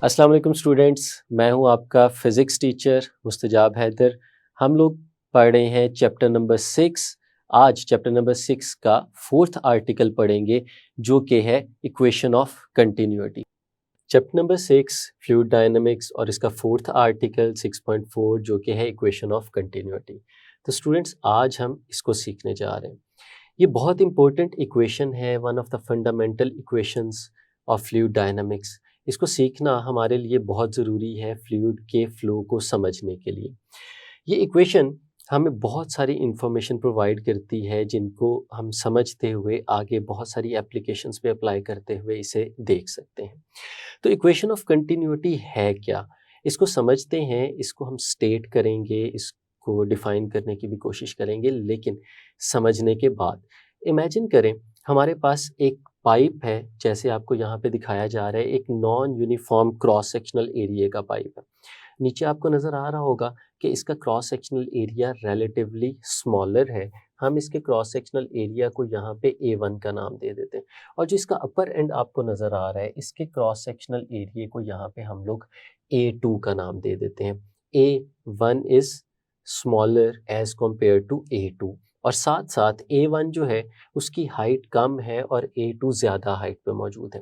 अस्सलाम वालेकुम स्टूडेंट्स, मैं हूं आपका फ़िज़िक्स टीचर मुस्तजाब हैदर। हम लोग पढ़ रहे हैं चैप्टर नंबर 6। आज चैप्टर नंबर 6 का फोर्थ आर्टिकल पढ़ेंगे जो कि है equation of continuity. Chapter number 6 fluid dynamics और इसका फोर्थ आर्टिकल 6.4 जो कि है इक्वेशन ऑफ कंटिन्यूटी। तो स्टूडेंट्स आज हम इसको सीखने जा रहे हैं। ये बहुत इंपॉर्टेंट इक्वेशन है, one of the fundamental equations of fluid dynamics. इसको सीखना हमारे लिए बहुत ज़रूरी है फ्लूइड के फ्लो को समझने के लिए। ये इक्वेशन हमें बहुत सारी इंफॉर्मेशन प्रोवाइड करती है जिनको हम समझते हुए आगे बहुत सारी एप्लीकेशंस में अप्लाई करते हुए इसे देख सकते हैं। तो इक्वेशन ऑफ कंटिन्यूटी है क्या? इसको समझते हैं, इसको हम स्टेट करेंगे, इसको डिफाइन करने की भी कोशिश करेंगे, लेकिन समझने के बाद इमेजिन करें हमारे पास एक पाइप है, जैसे आपको यहाँ पे दिखाया जा रहा है, एक non uniform cross sectional area का पाइप है। नीचे आपको नज़र आ रहा होगा कि इसका cross sectional area relatively smaller है। हम इसके क्रॉस सेक्शनल एरिया को यहाँ पे A1 का नाम दे देते हैं और जो इसका अपर एंड आपको नज़र आ रहा है, इसके क्रॉस सेक्शनल एरिया को यहाँ पे हम लोग A2 का नाम दे देते हैं। A1 is smaller as compare to A2 और साथ साथ A1 जो है उसकी हाइट कम है और A2 ज़्यादा हाइट पे मौजूद है।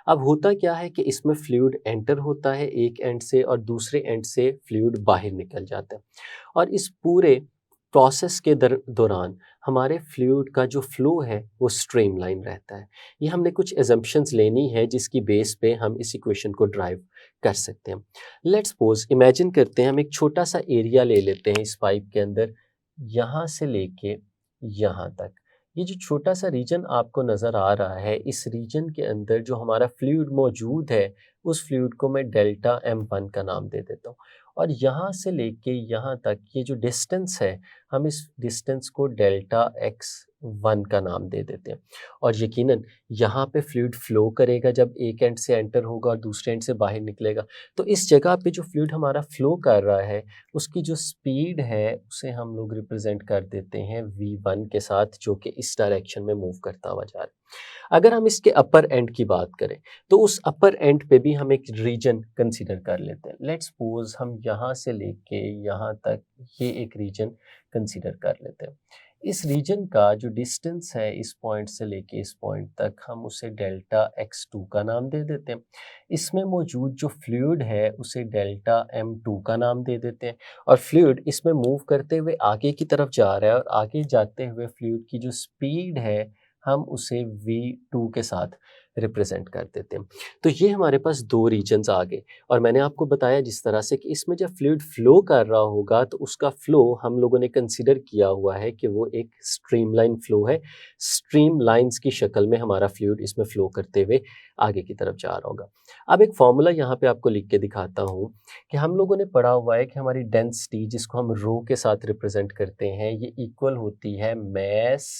अब होता क्या है कि इसमें फ्लूइड एंटर होता है एक एंड से और दूसरे एंड से फ्लूइड बाहर निकल जाता है और इस पूरे प्रोसेस के दौरान हमारे फ्लूइड का जो फ्लो है वो स्ट्रीमलाइन रहता है। ये हमने कुछ एजम्पशंस लेनी है जिसकी बेस पे हम इस इक्वेशन को ड्राइव कर सकते हैं। लेट्स सपोज इमेजिन करते हैं, हम एक छोटा सा एरिया ले लेते हैं इस पाइप के अंदर, यहाँ से लेके यहाँ तक। ये जो छोटा सा रीजन आपको नज़र आ रहा है, इस रीजन के अंदर जो हमारा फ्लूइड मौजूद है, उस फ्लूइड को मैं डेल्टा M1 का नाम दे देता हूँ और यहाँ से लेके यहाँ तक ये जो डिस्टेंस है, हम इस डिस्टेंस को डेल्टा X1 का नाम दे देते हैं और यकीनन यहाँ पे फ्लूइड फ्लो करेगा जब एक एंड से एंटर होगा और दूसरे एंड से बाहर निकलेगा। तो इस जगह पे जो फ्लूइड हमारा फ्लो कर रहा है उसकी जो स्पीड है उसे हम लोग रिप्रेजेंट कर देते हैं V1 के साथ, जो कि इस डायरेक्शन में मूव करता हुआ जा रहा है। अगर हम इसके अपर एंड की बात करें तो उस अपर एंड पे भी हम एक रीजन कंसीडर कर लेते हैं। लेट्स सपोज हम यहाँ से लेके यहाँ तक ये एक रीजन कंसीडर कर लेते हैं। इस रीजन का जो डिस्टेंस है इस पॉइंट से लेके इस पॉइंट तक, हम उसे डेल्टा X2 का नाम दे देते हैं। इसमें मौजूद जो फ्लूइड है उसे डेल्टा M2 का नाम दे देते हैं और फ्लूइड इसमें मूव करते हुए आगे की तरफ जा रहा है और आगे जाते हुए फ्लूइड की जो स्पीड है हम उसे V2 के साथ रिप्रेजेंट कर देते हैं। तो ये हमारे पास दो रीजन्स आ गए और मैंने आपको बताया जिस तरह से कि इसमें जब फ्लूइड फ्लो कर रहा होगा तो उसका फ्लो हम लोगों ने कंसीडर किया हुआ है कि वो एक स्ट्रीमलाइन फ्लो है। स्ट्रीम लाइंस की शक्ल में हमारा फ्लूइड इसमें फ्लो करते हुए आगे की तरफ जा रहा होगा। अब एक फॉर्मूला यहाँ पे आपको लिख के दिखाता हूँ कि हम लोगों ने पढ़ा हुआ है कि हमारी डेंसिटी, जिसको हम रो के साथ रिप्रेजेंट करते हैं, ये इक्वल होती है मैस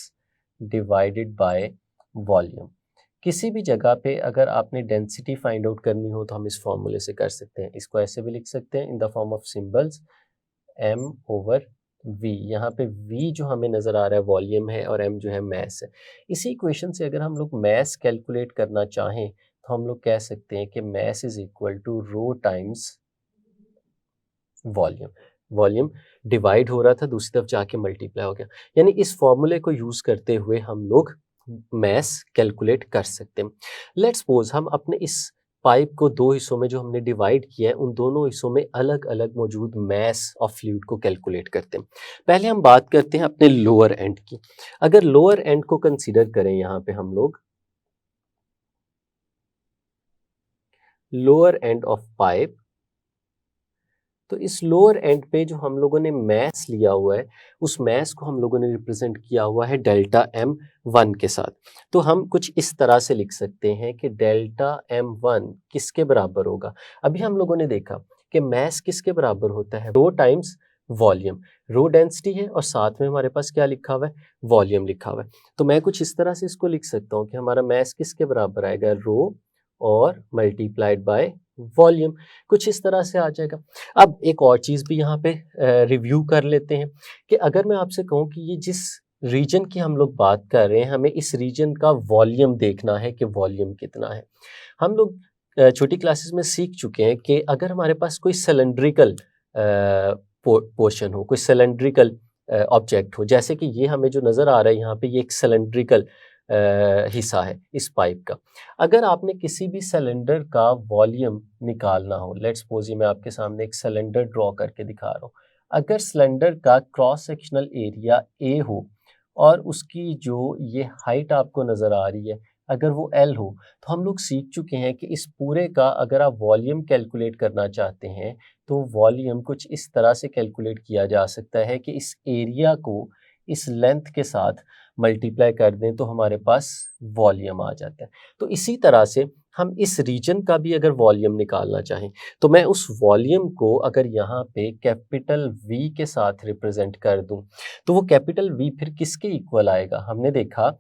डिवाइडेड बाय वॉल्यूम। किसी भी जगह पे अगर आपने डेंसिटी फाइंड आउट करनी हो तो हम इस फॉर्मूले से कर सकते हैं। इसको ऐसे भी लिख सकते हैं in the form of symbols M/V। यहाँ पे V जो हमें नज़र आ रहा है वॉल्यूम है और M जो है मैस है। इसी इक्वेशन से अगर हम लोग मैस कैलकुलेट करना चाहें तो हम लोग कह सकते हैं कि mass is equal to rho times volume. Volume divide हो रहा था, दूसरी तरफ जाके मल्टीप्लाई हो गया। यानी इस फॉर्मूले को यूज़ करते हुए हम लोग मैस कैलकुलेट कर सकते हैं। लेट्स सपोज हम अपने इस पाइप को दो हिस्सों में जो हमने डिवाइड किया है, उन दोनों हिस्सों में अलग अलग मौजूद मैस ऑफ फ्लूइड को कैलकुलेट करते हैं। पहले हम बात करते हैं अपने लोअर एंड की। अगर लोअर एंड को कंसीडर करें, यहाँ पे हम लोग लोअर एंड ऑफ पाइप, तो इस लोअर एंड पे जो हम लोगों ने मैस लिया हुआ है उस मैस को हम लोगों ने रिप्रेजेंट किया हुआ है डेल्टा M1 के साथ। तो हम कुछ इस तरह से लिख सकते हैं कि डेल्टा M1 किसके बराबर होगा। अभी हम लोगों ने देखा कि मैस किसके बराबर होता है, रो टाइम्स वॉल्यूम। रो डेंसिटी है और साथ में हमारे पास क्या लिखा हुआ है, वॉल्यूम लिखा हुआ है। तो मैं कुछ इस तरह से इसको लिख सकता हूँ कि हमारा मैस किसके बराबर आएगा, रो और मल्टीप्लाइड बाय वॉल्यूम। कुछ इस तरह से आ जाएगा। अब एक और चीज़ भी यहाँ पे रिव्यू कर लेते हैं कि अगर मैं आपसे कहूँ कि ये जिस रीजन की हम लोग बात कर रहे हैं, हमें इस रीजन का वॉल्यूम देखना है कि वॉल्यूम कितना है। हम लोग छोटी क्लासेस में सीख चुके हैं कि अगर हमारे पास कोई सिलेंड्रिकल पोर्शन हो, कोई सिलेंड्रिकल ऑब्जेक्ट हो, जैसे कि ये हमें जो नज़र आ रहा है यहाँ पे, ये एक सिलेंड्रिकल हिस्सा है इस पाइप का। अगर आपने किसी भी सिलेंडर का वॉल्यूम निकालना हो, लेट्स सपोज ये मैं आपके सामने एक सिलेंडर ड्रॉ करके दिखा रहा हूँ। अगर सिलेंडर का क्रॉस सेक्शनल एरिया ए हो और उसकी जो ये हाइट आपको नज़र आ रही है अगर वो L हो, तो हम लोग सीख चुके हैं कि इस पूरे का अगर आप वॉल्यूम कैलकुलेट करना चाहते हैं तो वॉल्यूम कुछ इस तरह से कैलकुलेट किया जा सकता है कि इस एरिया को इस लेंथ के साथ मल्टीप्लाई कर दें तो हमारे पास वॉल्यूम आ जाता है। तो इसी तरह से हम इस रीजन का भी अगर वॉल्यूम निकालना चाहें तो मैं उस वॉल्यूम को अगर यहाँ पे कैपिटल V के साथ रिप्रेजेंट कर दूं तो वो कैपिटल V फिर किसके इक्वल आएगा? हमने देखा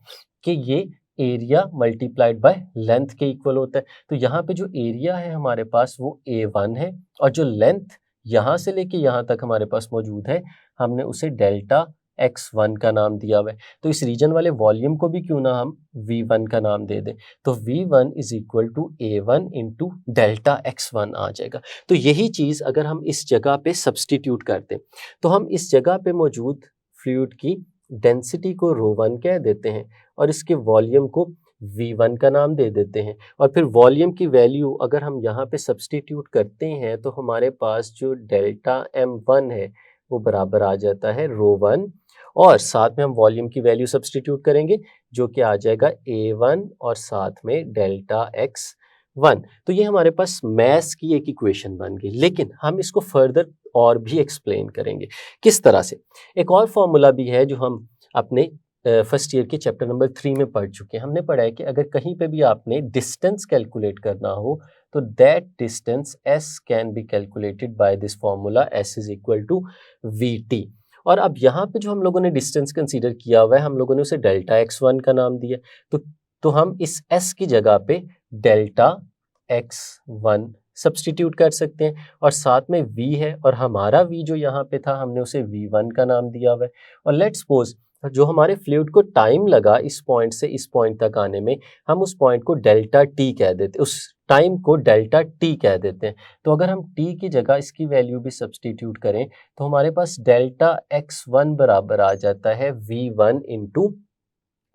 कि ये एरिया मल्टीप्लाइड बाय लेंथ के इक्वल होता है। तो यहाँ पे जो एरिया है हमारे पास वो A1 है और जो लेंथ यहाँ से लेके यहाँ तक हमारे पास मौजूद है हमने उसे डेल्टा x1 का नाम दिया हुआ है। तो इस रीजन वाले वॉल्यूम को भी क्यों ना हम V1 का नाम दे दें, तो V1 is equal to A1 into delta x1 आ जाएगा। तो यही चीज़ अगर हम इस जगह पे सब्सटीट्यूट कर दें तो हम इस जगह पे मौजूद फ्लूइड की डेंसिटी को ρ1 कह देते हैं और इसके वॉल्यूम को V1 का नाम दे देते हैं और फिर वॉल्यूम की वैल्यू अगर हम यहाँ पे सब्सटीट्यूट करते हैं तो हमारे पास जो डेल्टा M1 है वो बराबर आ जाता है ρ1 और साथ में हम वॉल्यूम की वैल्यू सब्सटीट्यूट करेंगे जो कि आ जाएगा A1 और साथ में डेल्टा x1। तो ये हमारे पास मैस की एक इक्वेशन बन गई, लेकिन हम इसको फर्दर और भी एक्सप्लेन करेंगे किस तरह से। एक और फॉर्मूला भी है जो हम अपने फर्स्ट ईयर के चैप्टर नंबर 3 में पढ़ चुके हैं। हमने पढ़ा है कि अगर कहीं पे भी आपने डिस्टेंस कैलकुलेट करना हो तो that distance s can be calculated by this formula s is equal to vt। और अब यहाँ पे जो हम लोगों ने डिस्टेंस कंसीडर किया हुआ है हम लोगों ने उसे डेल्टा x1 का नाम दिया, तो हम इस s की जगह पे डेल्टा x1 सब्सटीट्यूट कर सकते हैं और साथ में v है और हमारा v जो यहाँ पे था हमने उसे v1 का नाम दिया हुआ है। और लेट्स सपोज जो हमारे फ्लूइड को टाइम लगा इस पॉइंट से इस पॉइंट तक आने में, हम उस पॉइंट को डेल्टा टी कह देते हैं, उस टाइम को डेल्टा टी कह देते हैं। तो अगर हम टी की जगह इसकी वैल्यू भी सब्सटीट्यूट करें तो हमारे पास डेल्टा x1 बराबर आ जाता है v1 इंटू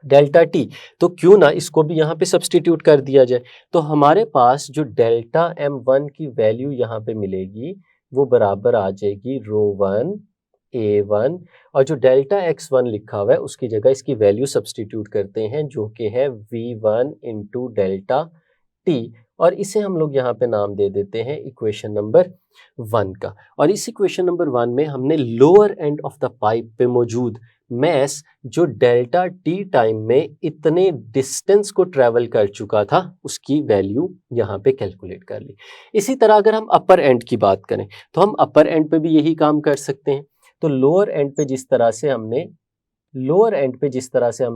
डेल्टा टी। तो क्यों ना इसको भी यहाँ पे सब्सटीट्यूट कर दिया जाए, तो हमारे पास जो डेल्टा m1 की वैल्यू यहाँ पे मिलेगी वो बराबर आ जाएगी ρ1 A1 और जो डेल्टा x1 लिखा हुआ है उसकी जगह इसकी वैल्यू सब्सटीट्यूट करते हैं जो कि है v1 इंटू डेल्टा टी और इसे हम लोग यहाँ पे नाम दे देते हैं इक्वेशन नंबर 1 का। और इस इक्वेशन नंबर 1 में हमने lower end of the pipe पे मौजूद मैस जो डेल्टा टी टाइम में इतने डिस्टेंस को ट्रेवल कर चुका था उसकी वैल्यू यहाँ पे कैलकुलेट कर ली। इसी तरह अगर हम अपर एंड की बात करें तो हम अपर एंड पे भी यही काम कर सकते हैं। तो लोअर एंड पे जिस तरह से हम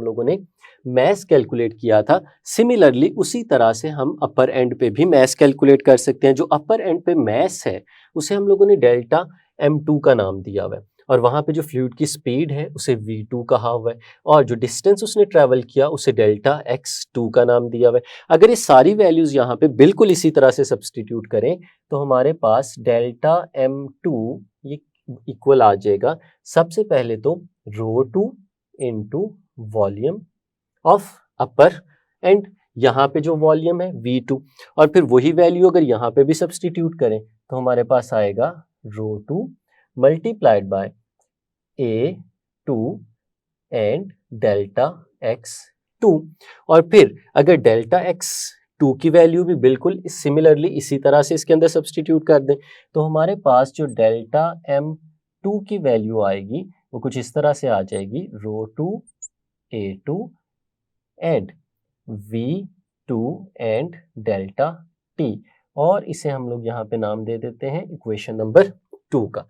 लोगों ने मैस कैलकुलेट किया था, सिमिलरली उसी तरह से हम अपर एंड पे भी मैस कैलकुलेट कर सकते हैं। जो अपर एंड पे मैस है उसे हम लोगों ने डेल्टा m2 का नाम दिया हुआ है और वहाँ पे जो फ्लूइड की स्पीड है उसे v2 कहा हुआ है और जो डिस्टेंस उसने ट्रैवल किया उसे डेल्टा x2 का नाम दिया हुआ है। अगर ये सारी वैल्यूज़ यहाँ पे बिल्कुल इसी तरह से सब्सटीट्यूट करें तो हमारे पास डेल्टा m2 ये इक्वल आ जाएगा सबसे पहले तो ρ2 into volume of upper end, यहाँ पे जो वॉल्यूम है v2 और फिर वही वैल्यू अगर यहाँ पे भी सब्सटीट्यूट करें तो हमारे पास आएगा ρ2 multiplied by A2 and delta x2 और फिर अगर डेल्टा x2 की वैल्यू भी बिल्कुल सिमिलरली इसी तरह से इसके अंदर सब्सटीट्यूट कर दें तो हमारे पास जो डेल्टा m2 की वैल्यू आएगी वो कुछ इस तरह से आ जाएगी ρ2 A2 and v2 and delta t और इसे हम लोग यहाँ पे नाम दे देते हैं इक्वेशन नंबर 2 का।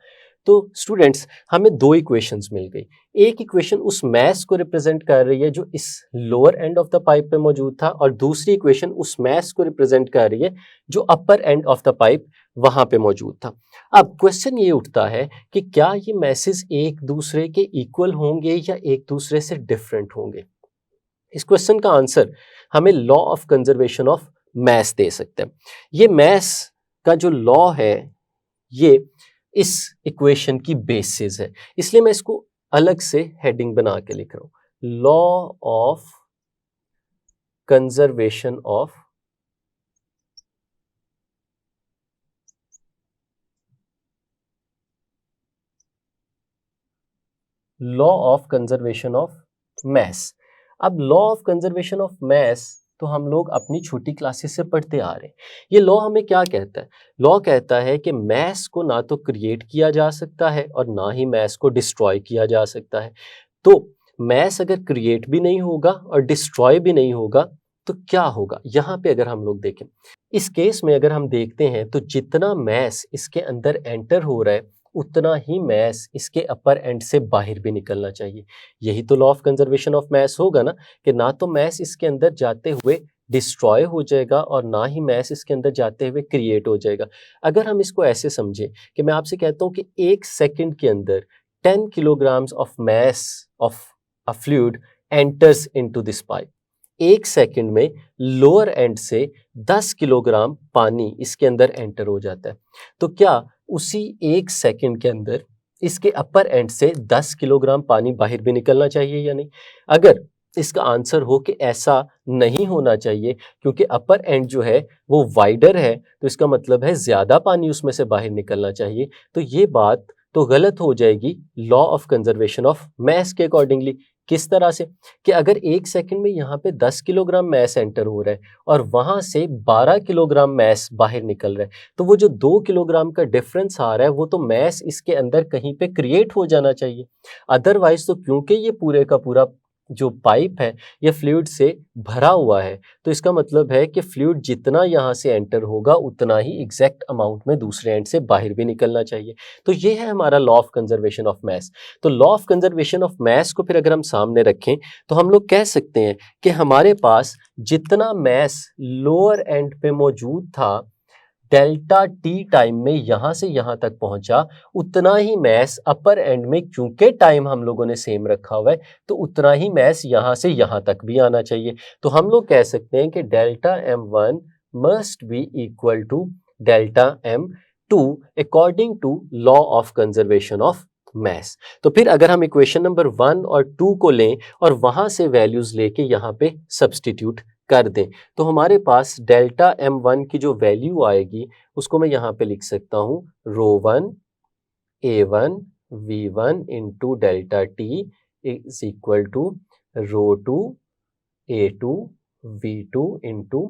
तो स्टूडेंट्स हमें दो इक्वेशंस मिल गई। एक इक्वेशन उस मैस को रिप्रेजेंट कर रही है जो इस lower end of the pipe पे मौजूद था और दूसरी इक्वेशन उस मैस को रिप्रेजेंट कर रही है जो अपर एंड ऑफ द पाइप वहां पे मौजूद था। अब क्वेश्चन ये उठता है कि क्या ये मैसेज एक दूसरे के इक्वल होंगे या एक दूसरे से डिफरेंट होंगे। इस क्वेश्चन का आंसर हमें law of conservation of mass दे सकते हैं। ये मैस का जो लॉ है ये इस इक्वेशन की बेसिस है, इसलिए मैं इसको अलग से हेडिंग बना के लिख रहा हूं, law of conservation of mass. अब law of conservation of mass तो हम लोग अपनी छोटी क्लासेस से पढ़ते आ रहे हैं। ये लॉ हमें क्या कहता है? लॉ कहता है कि मैस को ना तो क्रिएट किया जा सकता है और ना ही मैस को डिस्ट्रॉय किया जा सकता है। तो मैस अगर क्रिएट भी नहीं होगा और डिस्ट्रॉय भी नहीं होगा तो क्या होगा? यहाँ पे अगर हम लोग देखें, इस केस में अगर हम देखते हैं तो जितना मैस इसके अंदर एंटर हो रहा है उतना ही मैस इसके अपर एंड से बाहर भी निकलना चाहिए। यही तो law of conservation of mess होगा ना, कि ना तो मैस इसके अंदर जाते हुए डिस्ट्रॉय हो जाएगा और ना ही मैस इसके अंदर जाते हुए क्रिएट हो जाएगा। अगर हम इसको ऐसे समझें कि मैं आपसे कहता हूं कि 1 सेकंड के अंदर 10 kilograms of mass of a fluid enters into this pipe, 1 second में लोअर एंड से 10 किलोग्राम पानी इसके अंदर एंटर हो जाता है। तो क्या उसी 1 सेकंड के अंदर इसके अपर एंड से 10 किलोग्राम पानी बाहर भी निकलना चाहिए या नहीं? अगर इसका आंसर हो कि ऐसा नहीं होना चाहिए क्योंकि अपर एंड जो है वो वाइडर है, तो इसका मतलब है ज्यादा पानी उसमें से बाहर निकलना चाहिए, तो ये बात तो गलत हो जाएगी law of conservation of mess के अकॉर्डिंगली। किस तरह से? कि अगर 1 सेकंड में यहाँ पे 10 किलोग्राम मैस एंटर हो रहा है और वहां से 12 किलोग्राम मैस बाहर निकल रहा है, तो वो जो 2 किलोग्राम का डिफरेंस आ रहा है वो तो मैस इसके अंदर कहीं पे क्रिएट हो जाना चाहिए। अदरवाइज तो क्योंकि ये पूरे का पूरा जो पाइप है ये फ्लूइड से भरा हुआ है, तो इसका मतलब है कि फ्लूइड जितना यहाँ से एंटर होगा उतना ही एग्जैक्ट अमाउंट में दूसरे एंड से बाहर भी निकलना चाहिए। तो ये है हमारा law of conservation of mass. तो law of conservation of mass को फिर अगर हम सामने रखें तो हम लोग कह सकते हैं कि हमारे पास जितना मैस लोअर एंड पे मौजूद था डेल्टा टी टाइम में यहां से यहां तक पहुंचा, उतना ही मैस अपर एंड में, क्योंकि टाइम हम लोगों ने सेम रखा हुआ है, तो उतना ही मैस यहां से यहां तक भी आना चाहिए। तो हम लोग कह सकते हैं कि delta m1 must be equal to delta m2 according to law of conservation of mass. तो फिर अगर हम इक्वेशन नंबर 1 और 2 को लें और वहां से वैल्यूज लेके यहाँ पे सब्सटीट्यूट कर दें, तो हमारे पास डेल्टा m1 की जो वैल्यू आएगी उसको मैं यहाँ पे लिख सकता हूँ ρ1 a1 v1 into delta T is equal to ρ2 a2 v2 into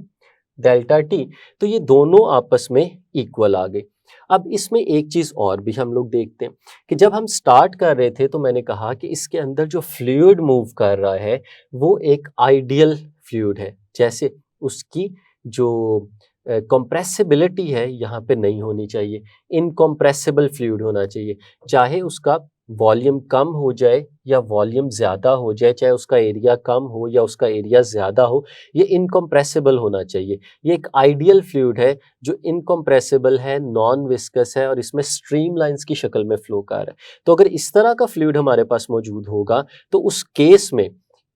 delta t. तो ये दोनों आपस में इक्वल आ गए। अब इसमें एक चीज और भी हम लोग देखते हैं कि जब हम स्टार्ट कर रहे थे तो मैंने कहा कि इसके अंदर जो फ्लूइड मूव कर रहा है वो एक आइडियल फ्लूइड है, जैसे उसकी जो कंप्रेसिबिलिटी है यहाँ पे नहीं होनी चाहिए, इनकम्प्रेसिबल फ्लूइड होना चाहिए। चाहे उसका वॉल्यूम कम हो जाए या वॉल्यूम ज़्यादा हो जाए, चाहे उसका एरिया कम हो या उसका एरिया ज़्यादा हो, ये इनकम्प्रेसिबल होना चाहिए। ये एक आइडियल फ्लूइड है जो इनकम्प्रेसिबल है, नॉन विस्कस है और इसमें स्ट्रीम लाइंस की शक्ल में फ्लो कर रहा है। तो अगर इस तरह का फ्लूइड हमारे पास मौजूद होगा तो उस केस में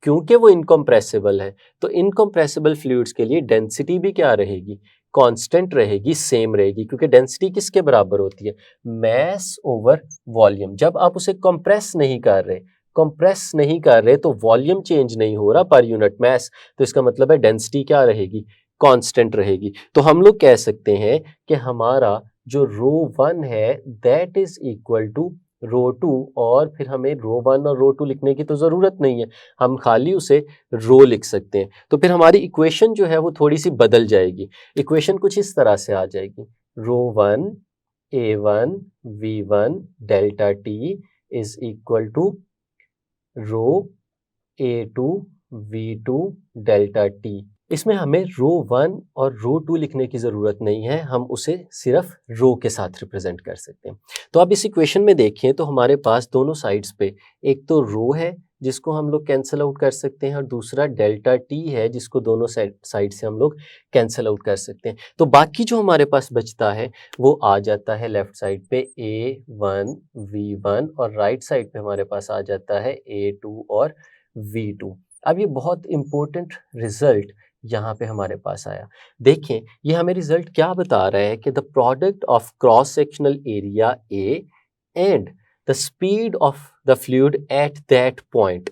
क्योंकि वो इनकम्प्रेसिबल है, तो इनकम्प्रेसिबल फ्लूइड्स के लिए डेंसिटी भी क्या रहेगी? कांस्टेंट रहेगी, सेम रहेगी, क्योंकि डेंसिटी किसके बराबर होती है? Mass over volume. जब आप उसे कंप्रेस नहीं कर रहे तो वॉल्यूम चेंज नहीं हो रहा पर यूनिट मैस, तो इसका मतलब है डेंसिटी क्या रहेगी? कांस्टेंट रहेगी। तो हम लोग कह सकते हैं कि हमारा जो ρ1 है दैट इज इक्वल टू ρ2, और फिर हमें ρ1 और ρ2 लिखने की तो जरूरत नहीं है, हम खाली उसे रो लिख सकते हैं। तो फिर हमारी इक्वेशन जो है वो थोड़ी सी बदल जाएगी। इक्वेशन कुछ इस तरह से आ जाएगी, ρ1 a1 v1 delta T is equal to rho a2 v2 delta T. इसमें हमें ρ1 और ρ2 लिखने की ज़रूरत नहीं है, हम उसे सिर्फ रो के साथ रिप्रेजेंट कर सकते हैं। तो अब इस इक्वेशन में देखें तो हमारे पास दोनों साइड्स पे एक तो रो है जिसको हम लोग कैंसिल आउट कर सकते हैं और दूसरा डेल्टा टी है जिसको दोनों साइड से हम लोग कैंसिल आउट कर सकते हैं। तो बाकी जो हमारे पास बचता है वो आ जाता है लेफ्ट साइड पे a1 v1 और राइट साइड पे हमारे पास आ जाता है a2 और v2। अब ये बहुत इंपॉर्टेंट रिजल्ट यहाँ पे हमारे पास आया। देखें ये हमें रिजल्ट क्या बता रहा है कि the product of cross sectional area A and the speed of the fluid at that point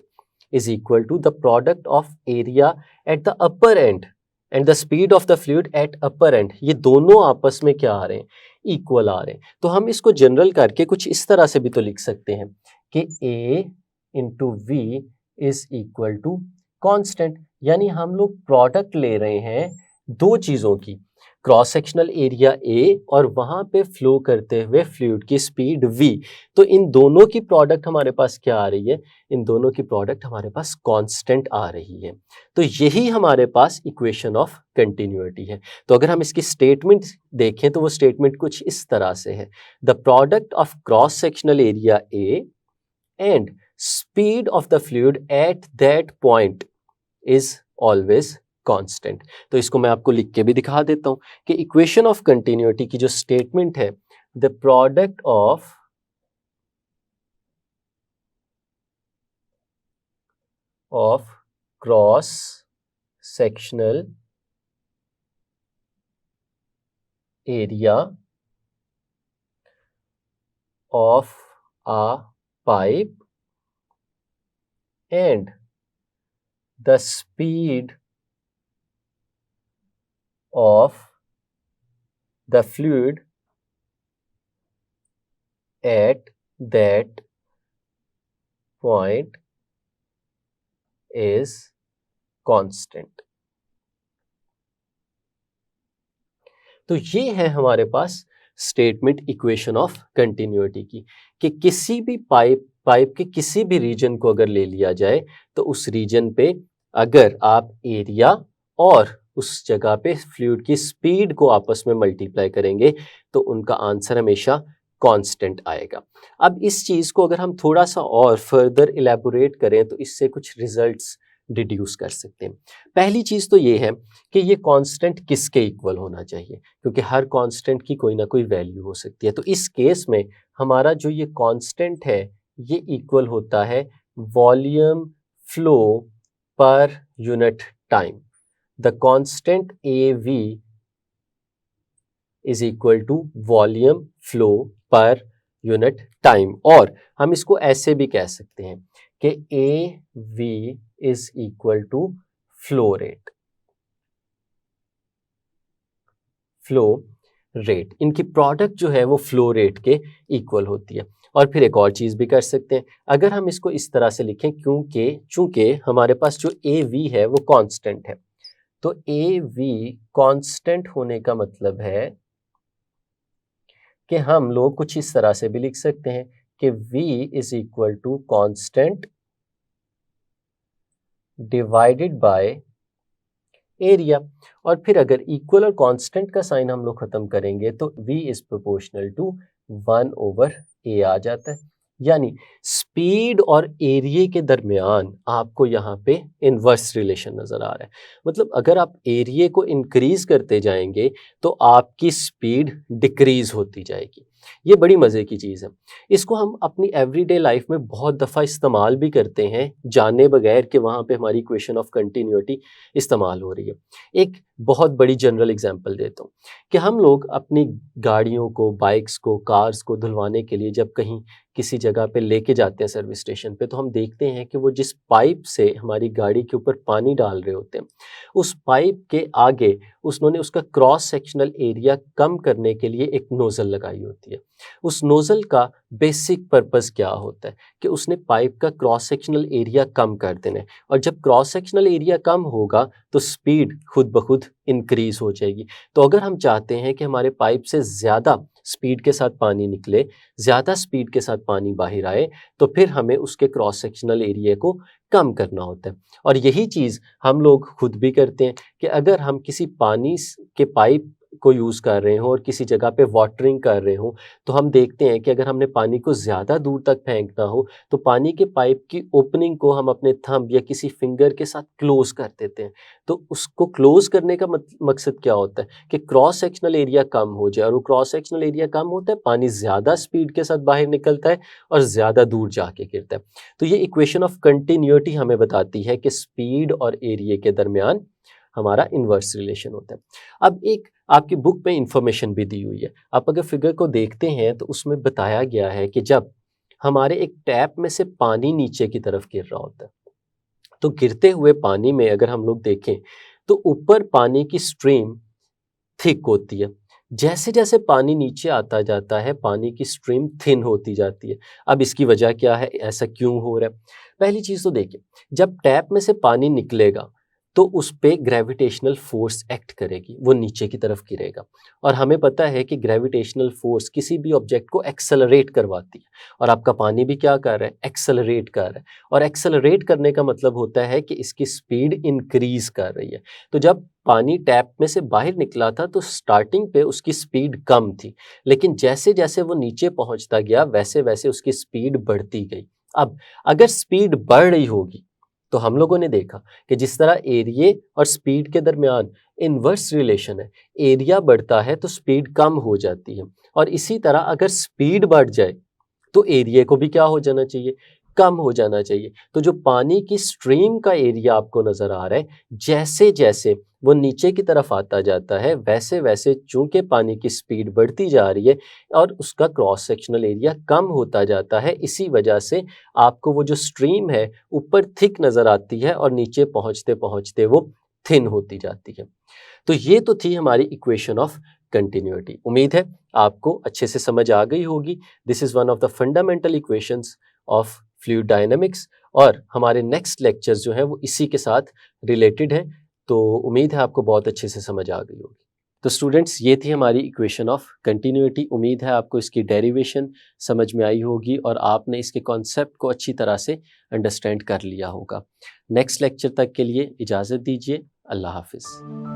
is equal to the product of area at the upper end and the speed of the fluid at upper end. ये दोनों आपस में क्या आ रहे हैं, equal आ रहे हैं। तो हम इसको जनरल करके कुछ इस तरह से भी तो लिख सकते हैं कि A into V is equal to constant, यानी हम लोग प्रोडक्ट ले रहे हैं दो चीजों की, क्रॉस सेक्शनल एरिया A और वहां पे फ्लो करते हुए फ्लूइड की स्पीड V। तो इन दोनों की प्रोडक्ट हमारे पास क्या आ रही है, इन दोनों की प्रोडक्ट हमारे पास कांस्टेंट आ रही है। तो यही हमारे पास इक्वेशन ऑफ कंटिन्यूटी है। तो अगर हम इसकी स्टेटमेंट देखें तो वो स्टेटमेंट कुछ इस तरह से है, the product of cross sectional area A and speed of the fluid at that point is always constant. तो इसको मैं आपको लिख के भी दिखा देता हूं कि इक्वेशन ऑफ कंटिन्यूटी की जो स्टेटमेंट है, the product of cross sectional area of a pipe and the speed of the fluid at that point is constant। तो ये है हमारे पास स्टेटमेंट इक्वेशन ऑफ कंटिन्यूटी की, कि किसी भी पाइप के किसी भी रीजन को अगर ले लिया जाए तो उस रीजन पे अगर आप एरिया और उस जगह पे फ्लूइड की स्पीड को आपस में मल्टीप्लाई करेंगे तो उनका आंसर हमेशा कांस्टेंट आएगा। अब इस चीज को अगर हम थोड़ा सा और फर्दर इलेबोरेट करें तो इससे कुछ रिजल्ट्स डिड्यूस कर सकते हैं। पहली चीज तो ये है कि ये कांस्टेंट किसके इक्वल होना चाहिए, क्योंकि हर कांस्टेंट की कोई ना कोई वैल्यू हो सकती है। तो इस केस में हमारा जो ये कांस्टेंट है ये इक्वल होता है volume flow per unit time. The constant AV is equal to volume flow per unit time. और हम इसको ऐसे भी कह सकते हैं कि AV is equal to flow rate. Flow rate, इनकी प्रोडक्ट जो है वो फ्लो रेट के इक्वल होती है। और फिर एक और चीज भी कर सकते हैं, अगर हम इसको इस तरह से लिखें, चूंकि हमारे पास जो AV है वो कांस्टेंट है, तो AV कांस्टेंट होने का मतलब है कि हम लोग कुछ इस तरह से भी लिख सकते हैं कि V is equal to constant divided by area. और फिर अगर इक्वल और कांस्टेंट का साइन हम लोग खत्म करेंगे तो V is proportional to 1/A आ जाता है। यानी स्पीड और एरिया के दरमियान आपको यहाँ पे इनवर्स रिलेशन नजर आ रहा है। मतलब अगर आप एरिया को इंक्रीज करते जाएंगे तो आपकी स्पीड डिक्रीज होती जाएगी। ये बड़ी मजे की चीज है। इसको हम अपनी एवरीडे लाइफ में बहुत दफा इस्तेमाल भी करते हैं जाने बगैर कि वहां पे हमारी इक्वेशन ऑफ कंटिन्यूटी इस्तेमाल हो रही है। एक बहुत बड़ी जनरल एग्जांपल देता हूँ कि हम लोग अपनी गाड़ियों को, बाइक्स को, कार्स को धुलवाने के लिए जब कहीं किसी जगह पे लेके जाते हैं सर्विस स्टेशन पे, तो हम देखते हैं कि वो जिस पाइप से हमारी गाड़ी के ऊपर पानी डाल रहे होते हैं, उस पाइप के आगे उन्होंने उसका क्रॉस सेक्शनल एरिया कम करने के लिए एक नोजल लगाई होती है। उस नोजल का बेसिक पर्पस क्या होता है कि उसने पाइप का क्रॉस सेक्शनल एरिया कम कर देना है, और जब क्रॉस सेक्शनल एरिया कम होगा तो स्पीड खुद ब खुद इंक्रीज हो जाएगी। तो अगर हम चाहते हैं कि हमारे पाइप से ज़्यादा स्पीड के साथ पानी निकले, ज़्यादा स्पीड के साथ पानी बाहर आए, तो फिर हमें उसके क्रॉस सेक्शनल एरिया को कम करना होता है। और यही चीज़ हम लोग खुद भी करते हैं कि अगर हम किसी पानी के पाइप को यूज़ कर रहे हो और किसी जगह पे वाटरिंग कर रहे हो, तो हम देखते हैं कि अगर हमने पानी को ज़्यादा दूर तक फेंकना हो तो पानी के पाइप की ओपनिंग को हम अपने थंब या किसी फिंगर के साथ क्लोज कर देते हैं। तो उसको क्लोज करने का मकसद क्या होता है कि क्रॉस सेक्शनल एरिया कम हो जाए, और वो क्रॉस सेक्शनल एरिया कम होता है, पानी ज़्यादा स्पीड के साथ बाहर निकलता है और ज़्यादा दूर जाके गिरता है। तो ये इक्वेशन ऑफ कंटिन्यूटी हमें बताती है कि स्पीड और एरिया के दरमियान हमारा इन्वर्स रिलेशन होता है। अब एक आपकी बुक में इंफॉर्मेशन भी दी हुई है, आप अगर फिगर को देखते हैं तो उसमें बताया गया है कि जब हमारे एक टैप में से पानी नीचे की तरफ गिर रहा होता है, तो गिरते हुए पानी में अगर हम लोग देखें तो ऊपर पानी की स्ट्रीम थिक होती है, जैसे जैसे पानी नीचे आता जाता है पानी की स्ट्रीम थिन होती जाती है। अब इसकी वजह क्या है, ऐसा क्यों हो रहा है? पहली चीज़ तो देखिए, जब टैप में से पानी निकलेगा तो उस पे ग्रेविटेशनल फोर्स एक्ट करेगी, वो नीचे की तरफ गिरेगा। और हमें पता है कि ग्रेविटेशनल फोर्स किसी भी ऑब्जेक्ट को एक्सेलरेट करवाती है, और आपका पानी भी क्या कर रहा है, एक्सेलरेट कर रहा है। और एक्सेलरेट करने का मतलब होता है कि इसकी स्पीड इंक्रीज कर रही है। तो जब पानी टैप में से बाहर निकला था तो स्टार्टिंग पे उसकी स्पीड कम थी, लेकिन जैसे जैसे वो नीचे पहुंचता गया वैसे वैसे उसकी स्पीड बढ़ती गई। अब अगर स्पीड बढ़ रही होगी तो हम लोगों ने देखा कि जिस तरह एरिया और स्पीड के दरमियान इन्वर्स रिलेशन है, एरिया बढ़ता है तो स्पीड कम हो जाती है, और इसी तरह अगर स्पीड बढ़ जाए तो एरिया को भी क्या हो जाना चाहिए, कम हो जाना चाहिए। तो जो पानी की स्ट्रीम का एरिया आपको नजर आ रहा है, जैसे जैसे वो नीचे की तरफ आता जाता है वैसे वैसे चूंकि पानी की स्पीड बढ़ती जा रही है और उसका क्रॉस सेक्शनल एरिया कम होता जाता है, इसी वजह से आपको वो जो स्ट्रीम है ऊपर थिक नजर आती है और नीचे पहुंचते पहुंचते वो थिन होती जाती है। तो ये तो थी हमारी इक्वेशन ऑफ कंटिन्यूटी। उम्मीद है आपको अच्छे से समझ आ गई होगी। This is one of the fundamental equations of fluid dynamics, और हमारे नेक्स्ट लेक्चर्स जो हैं वो इसी के साथ रिलेटेड हैं। तो उम्मीद है आपको बहुत अच्छे से समझ आ गई होगी। तो स्टूडेंट्स, ये थी हमारी इक्वेशन ऑफ कंटिन्यूटी। उम्मीद है आपको इसकी डेरिवेशन समझ में आई होगी और आपने इसके कॉन्सेप्ट को अच्छी तरह से अंडरस्टैंड कर लिया होगा। नेक्स्ट लेक्चर तक के लिए इजाज़त दीजिए। अल्लाह हाफिज़।